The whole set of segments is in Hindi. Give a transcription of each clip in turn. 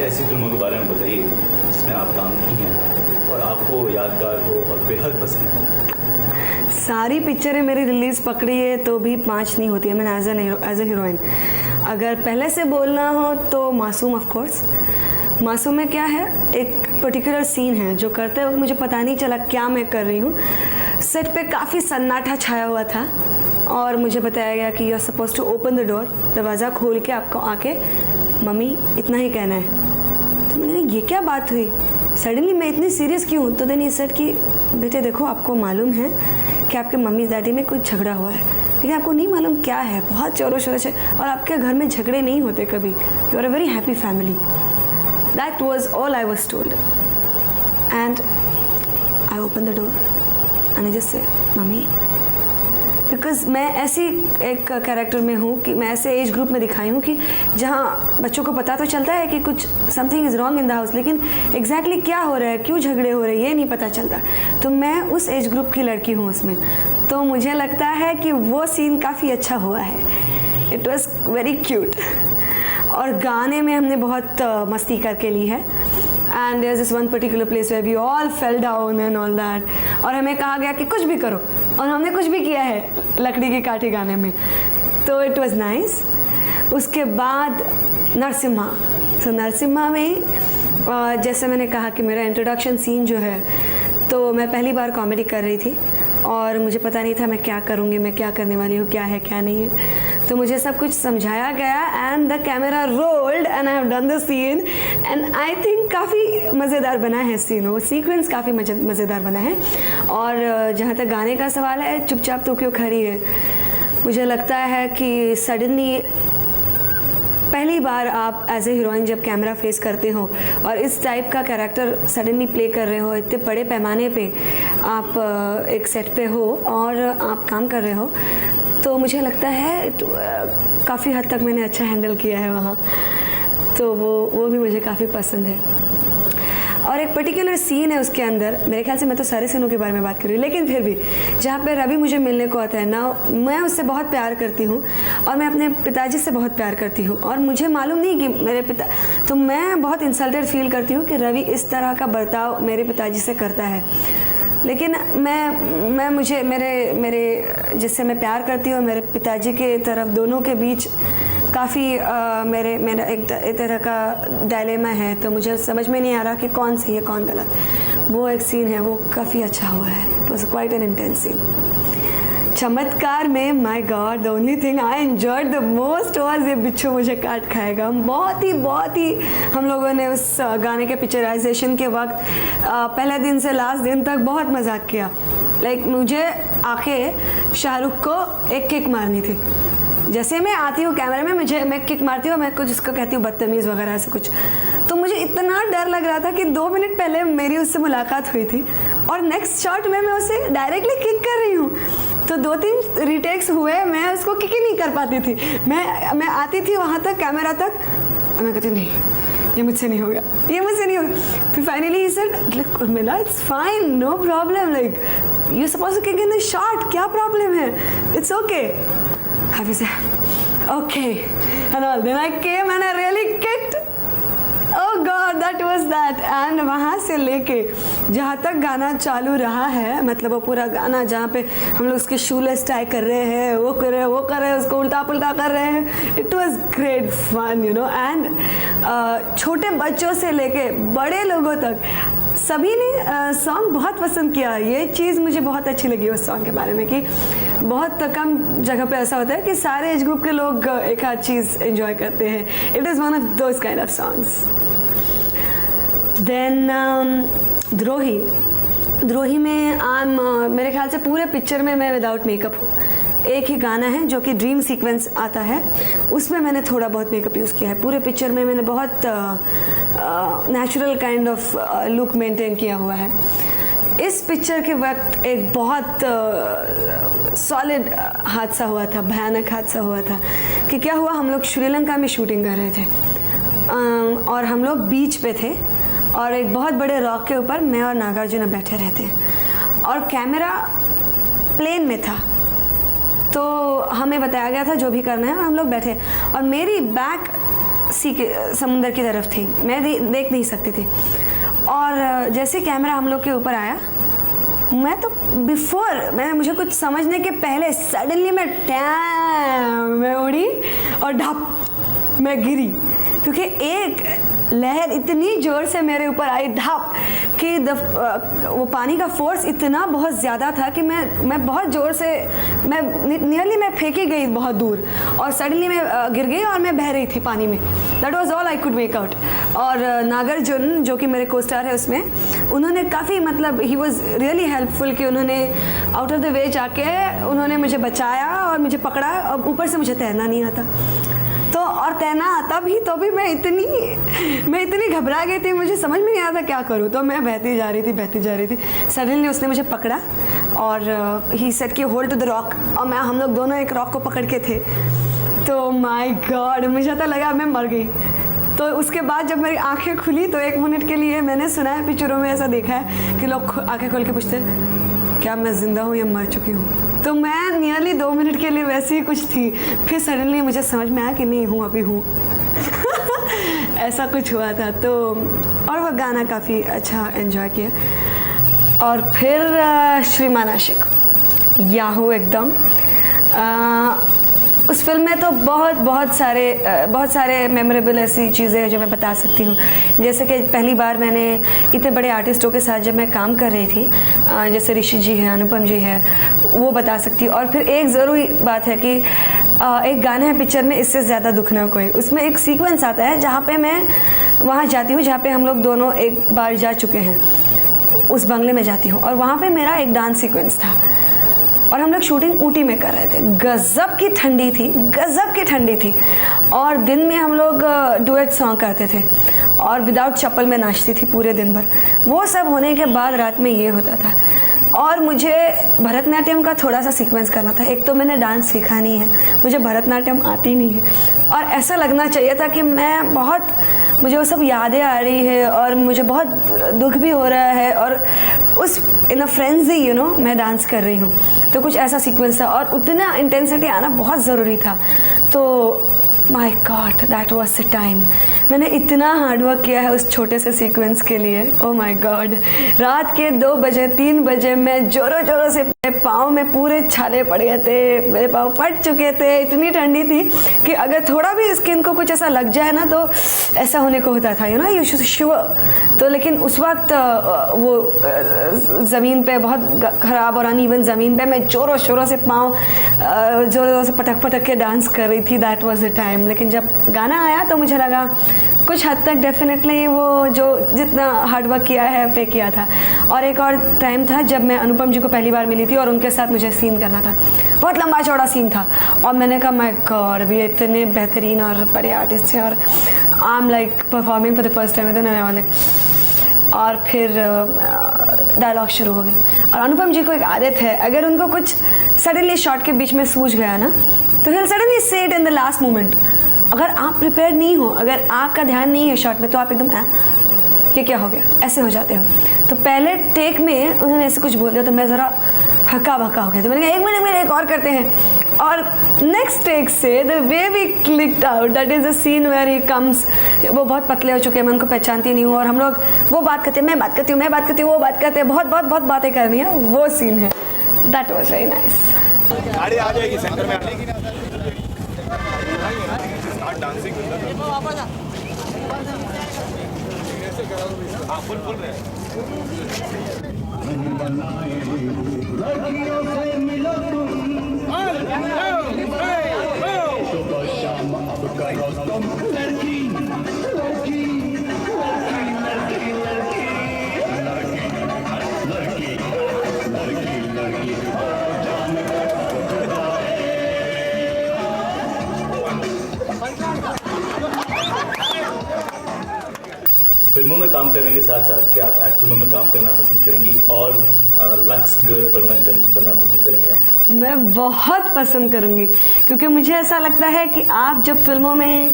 ऐसी फिल्मों के बारे में बताइए जिसमें आप काम की हैं और आपको यादगार हो और बेहद पसंद है। सारी पिक्चरें मेरी रिलीज़ पकड़ी है तो भी 5 नहीं होती है। मैं एज ए हीरोइन अगर पहले से बोलना हो तो मासूम ऑफ कोर्स। मासूम में क्या है, एक पर्टिकुलर सीन है जो करते वक्त मुझे पता नहीं चला क्या मैं कर रही हूँ। सेट पे काफ़ी सन्नाटा छाया हुआ था और मुझे बताया गया कि you are suppose to open the door, दरवाज़ा खोल के आपको आके मम्मी इतना ही कहना है। तो मैंने ये क्या बात हुई, सडनली मैं इतनी सीरियस क्यों? तो देन ये सेट कि बेटे देखो, आपको मालूम है कि आपके मम्मी डैडी में कुछ झगड़ा हुआ है, लेकिन आपको नहीं मालूम क्या है। बहुत जोरों शोरों से, और आपके घर में झगड़े नहीं होते कभी। You are a very happy family. That was all I was told and I open the door and I just say mummy, because मैं ऐसी एक कैरेक्टर में हूँ कि मैं ऐसे एज ग्रुप में दिखाई हूँ कि जहाँ बच्चों को पता तो चलता है कि कुछ something is wrong in the house, लेकिन एग्जैक्टली क्या हो रहा है, क्यों झगड़े हो रहे हैं, ये नहीं पता चलता। तो मैं उस एज ग्रुप की लड़की हूँ उसमें, तो मुझे लगता है कि वो सीन काफ़ी अच्छा हुआ है। It was very cute. और गाने में हमने बहुत मस्ती करके ली है। And there is this one particular place where we all fell down and all that, और हमें कहा गया कि कुछ भी करो, और हमने कुछ भी किया है लकड़ी की काठी गाने में। तो इट वाज नाइस। उसके बाद नरसिम्हा। तो नरसिम्हा में जैसे मैंने कहा कि मेरा इंट्रोडक्शन सीन जो है, तो मैं पहली बार कॉमेडी कर रही थी और मुझे पता नहीं था मैं क्या करूँगी, मैं क्या करने वाली हूँ, क्या है क्या नहीं है। तो मुझे सब कुछ समझाया गया and the camera rolled and I have done the scene and I think काफ़ी मज़ेदार बना है सीन, वो सीक्वेंस काफ़ी मज़ेदार बना है। और जहाँ तक गाने का सवाल है, चुपचाप तो क्यों खड़ी है, मुझे लगता है कि सडनली पहली बार आप एज ए हीरोइन जब कैमरा फेस करते हो और इस टाइप का कैरेक्टर सडनली प्ले कर रहे हो, इतने बड़े पैमाने पे आप एक सेट पे हो और आप काम कर रहे हो, तो मुझे लगता है काफ़ी हद तक मैंने अच्छा हैंडल किया है वहाँ। तो वो भी मुझे काफ़ी पसंद है। और एक पर्टिकुलर सीन है उसके अंदर, मेरे ख्याल से मैं तो सारे सीनों के बारे में बात कर रही हूँ, लेकिन फिर भी जहाँ पे रवि मुझे मिलने को आता है ना, मैं उससे बहुत प्यार करती हूँ और मैं अपने पिताजी से बहुत प्यार करती हूँ। और मुझे मालूम नहीं कि मेरे पिता, तो मैं बहुत इंसल्टेड फील करती हूँ कि रवि इस तरह का बर्ताव मेरे पिताजी से करता है। लेकिन मैं मुझे मेरे जिससे मैं प्यार करती हूँ, मेरे पिताजी के तरफ, दोनों के बीच काफ़ी मेरा एक तरह का डायलेमा है। तो मुझे समझ में नहीं आ रहा कि कौन सही है कौन गलत। वो एक सीन है, वो काफ़ी अच्छा हुआ है। It was quite an intense scene. Chamatkar में my God, the only thing I enjoyed the most was ये बिच्छू मुझे काट खाएगा। बहुत ही हम लोगों ने उस गाने के पिक्चराइजेशन के वक्त पहले दिन से लास्ट दिन तक बहुत मजाक किया। लाइक मुझे आके शाहरुख को एक किक मारनी थी। जैसे मैं आती हूँ कैमरे में, मैं किक मारती हूँ, मैं कुछ जिसको कहती हूँ बदतमीज़ वगैरह ऐसे कुछ। तो मुझे इतना डर लग रहा था कि 2 मिनट पहले मेरी उससे मुलाकात हुई थी और नेक्स्ट शॉट में मैं उसे डायरेक्टली किक कर रही हूँ। तो 2-3 रीटेक्स हुए, मैं उसको किक ही नहीं कर पाती थी। मैं आती थी वहाँ तक, कैमरा तक, और मैं कहती नहीं, ये मुझसे नहीं होगा, ये मुझसे नहीं होगा। फिर फाइनली ही said like Urmila, it's fine, no problem, like you suppose to kick in the shot, क्या प्रॉब्लम है, it's okay. I was okay and all. Then I came and I really kicked. Oh God, that was that. And वहाँ से लेके जहाँ तक गाना चालू रहा है, मतलब वो पूरा गाना जहाँ पे हम लोग उसके शूलेस टाई कर रहे हैं, वो कर रहे हैं, उसको उल्टा पुल्टा कर रहे हैं। It was great fun, you know. And छोटे बच्चों से लेके बड़े लोगों तक सभी ने सॉन्ग बहुत पसंद किया। ये चीज़ मुझे बहुत अच्छी लगी उस सॉन्ग के बारे में कि बहुत कम जगह पे ऐसा होता है कि सारे एज ग्रुप के लोग एक आध चीज़ एंजॉय करते हैं। It is one of those kind of songs. Then Drohi में मेरे ख्याल से पूरे पिक्चर में मैं विदाउट मेकअप हूँ। एक ही गाना है जो कि ड्रीम सीक्वेंस आता है, उसमें मैंने थोड़ा बहुत मेकअप यूज़ किया है। पूरे पिक्चर में मैंने बहुत natural kind of look maintain किया हुआ है। इस पिक्चर के वक्त एक बहुत सॉलिड हादसा हुआ था, भयानक हादसा हुआ था कि क्या हुआ, हम लोग श्रीलंका में शूटिंग कर रहे थे और हम लोग बीच पे थे और एक बहुत बड़े रॉक के ऊपर मैं और नागार्जुन बैठे रहते और कैमरा प्लेन में था। तो हमें बताया गया था जो भी करना है और हम लोग बैठे और मेरी बैक सी के समुंदर की तरफ थी, मैं देख नहीं सकती थी। और जैसे कैमरा हम लोग के ऊपर आया, मैं तो मुझे कुछ समझने के पहले सडनली मैं उड़ी और ढप मैं गिरी, क्योंकि एक लहर इतनी ज़ोर से मेरे ऊपर आई, ढप कि वो पानी का फोर्स इतना बहुत ज़्यादा था कि मैं बहुत ज़ोर से मैं फेंकी गई बहुत दूर, और सडनली मैं गिर गई और मैं बह रही थी पानी में। That was all I could make out. और नागार्जुन जो कि मेरे को स्टार है उसमें, उन्होंने काफ़ी मतलब ही वॉज रियली हेल्पफुल कि उन्होंने आउट ऑफ द वे जाके उन्होंने मुझे बचाया और मुझे पकड़ा, और ऊपर से मुझे तैरना नहीं आता तो, और तैरना आता भी तो भी मैं इतनी घबरा गई थी, मुझे समझ में नहीं आता क्या करूँ। तो मैं बहती जा रही थी। सडनली उसने मुझे पकड़ा और ही सेड कि होल्ड टू द रॉक, और हम लोग दोनों एक रॉक को पकड़ के थे। तो माय गॉड, मुझे तो लगा मैं मर गई। तो उसके बाद जब मेरी आंखें खुली तो 1 मिनट के लिए, मैंने सुना है पिक्चरों में ऐसा देखा है कि लोग आंखें खोल के पूछते क्या मैं ज़िंदा हूँ या मर चुकी हूँ, तो मैं नियरली 2 मिनट के लिए वैसे ही कुछ थी। फिर सडनली मुझे समझ में आया कि नहीं हूँ, अभी हूँ। ऐसा कुछ हुआ था। तो और वह गाना काफ़ी अच्छा एंजॉय किया। और फिर श्रीमान आशिक याहू एकदम, उस फिल्म में तो बहुत सारे मेमोरेबल ऐसी चीज़ें हैं जो मैं बता सकती हूँ। जैसे कि पहली बार मैंने इतने बड़े आर्टिस्टों के साथ जब मैं काम कर रही थी, जैसे ऋषि जी हैं, अनुपम जी हैं, वो बता सकती हूँ। और फिर एक ज़रूरी बात है कि एक गाना है पिक्चर में, इससे ज़्यादा दुख ना कोई, उसमें एक सीक्वेंस आता है जहाँ पे मैं वहाँ जाती हूँ जहाँ पे हम लोग दोनों एक बार जा चुके हैं, उस बंगले में जाती हूँ, और वहाँ पे मेरा एक डांस सीक्वेंस था और हम लोग शूटिंग ऊटी में कर रहे थे। गज़ब की ठंडी थी और दिन में हम लोग डुएट सॉन्ग करते थे और विदाउट चप्पल में नाचती थी पूरे दिन भर। वो सब होने के बाद रात में ये होता था। और मुझे भरतनाट्यम का थोड़ा सा सीक्वेंस करना था। एक तो मैंने डांस सीखा नहीं है, मुझे भरतनाट्यम आती नहीं है, और ऐसा लगना चाहिए था कि मुझे वो सब यादें आ रही है और मुझे बहुत दुख भी हो रहा है, और उस इन अ फ्रेंजी मैं डांस कर रही हूँ। तो कुछ ऐसा सीक्वेंस था और उतना इंटेंसिटी आना बहुत ज़रूरी था। तो my God, that was the time. मैंने इतना हार्डवर्क किया है उस छोटे से सीक्वेंस के लिए। ओ माय गॉड, रात के 2 बजे 3 बजे मैं जोरों से, मेरे पाँव में पूरे छाले पड़ गए थे, मेरे पाँव फट चुके थे। इतनी ठंडी थी कि अगर थोड़ा भी स्किन को कुछ ऐसा लग जाए ना तो ऐसा होने को होता था, यू शुड शिवर। तो लेकिन उस वक्त वो ज़मीन पे बहुत ख़राब और अनइवन ज़मीन पे मैं जोरों शोरों से पाँव जोरों से पटक के डांस कर रही थी। That was the time. लेकिन जब गाना आया तो मुझे लगा कुछ हद तक डेफिनेटली वो जो जितना हार्डवर्क किया है पे किया था। और एक और टाइम था जब मैं अनुपम जी को पहली बार मिली थी और उनके साथ मुझे सीन करना था। बहुत लंबा चौड़ा सीन था और मैंने कहा माय गॉड, अभी इतने बेहतरीन और बड़े आर्टिस्ट हैं और I am like performing for the first time. और फिर डायलॉग शुरू हो गए। और अनुपम जी को एक आदत है, अगर उनको कुछ सडनली शॉट के बीच में सूझ गया ना तो ही सडनली से it in the last moment. अगर आप प्रिपेयर नहीं हो, अगर आपका ध्यान नहीं है शॉट में, तो आप एकदम ये क्या हो गया ऐसे हो जाते हो। तो पहले टेक में उन्होंने ऐसे कुछ बोल दिया तो मैं ज़रा हक्का बक्का हो गया। तो मैंने कहा 1 मिनट एक और करते हैं। और नेक्स्ट टेक से the way we clicked out, that is the scene where he comes. वो बहुत पतले हो चुके हैं, मैं उनको पहचानती नहीं हूँ और हम लोग वो बात करते हैं, मैं बात करती हूँ, वो बात करते हैं, बहुत बातें करनी है। वो सीन है, दैट वॉज वेरी नाइस। गाड़ी आ जाएगी सेंटर में, आने की डांसिंग फुल रहे फिल्मों में काम करने के साथ साथ क्या आप एक्ट फिल्मों में काम करना पसंद करेंगी और लक्स गर्ल बनना पसंद करेंगी आप? मैं बहुत पसंद करूँगी, क्योंकि मुझे ऐसा लगता है कि आप जब फिल्मों में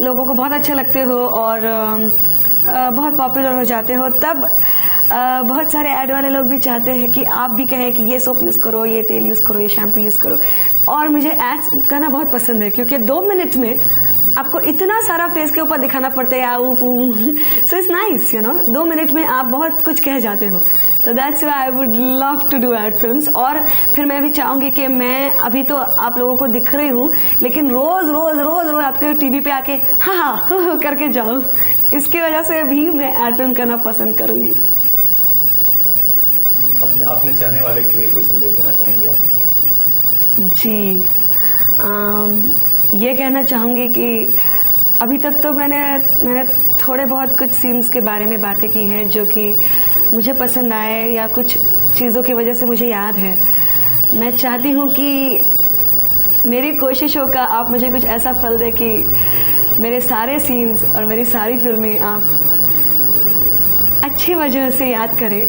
लोगों को बहुत अच्छे लगते हो और बहुत पॉपुलर हो जाते हो, तब बहुत सारे ऐड वाले लोग भी चाहते हैं कि आप भी कहें कि ये सोप यूज़ करो, ये तेल यूज़ करो, ये शैम्पू यूज़ करो। और मुझे एड्स करना बहुत पसंद है, क्योंकि 2 मिनट में आपको इतना सारा फेस के ऊपर दिखाना पड़ता है आऊ पू, so it's nice, you know 2 minute में आप बहुत कुछ कह जाते हो। तो that's why I would love to do ad films. और फिर मैं भी चाहूँगी कि मैं अभी तो आप लोगों को दिख रही हूँ, लेकिन रोज़ रोज़ रोज़ रोज़ आपके टीवी पे आके हाँ हाँ हो करके जाऊँ। इसकी वजह से भी मैं एड फिल्म करना पसंद करूँगी। अपने चाहने वाले के लिए कोई संदेश देना चाहेंगे आप? जी, ये कहना चाहूँगी कि अभी तक तो मैंने थोड़े बहुत कुछ सीन्स के बारे में बातें की हैं जो कि मुझे पसंद आए या कुछ चीज़ों की वजह से मुझे याद है। मैं चाहती हूँ कि मेरी कोशिशों का आप मुझे कुछ ऐसा फल दें कि मेरे सारे सीन्स और मेरी सारी फिल्में आप अच्छी वजह से याद करें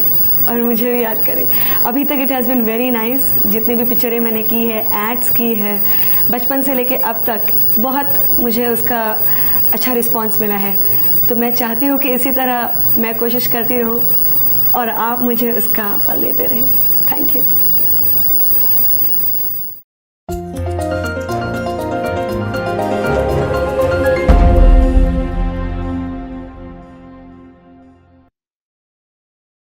और मुझे भी याद करें। अभी तक it has been very nice. जितनी भी पिक्चरें मैंने की है, एड्स की है, बचपन से लेके अब तक बहुत मुझे उसका अच्छा रिस्पांस मिला है। तो मैं चाहती हूँ कि इसी तरह मैं कोशिश करती रहूँ और आप मुझे उसका फल देते रहें। Thank you.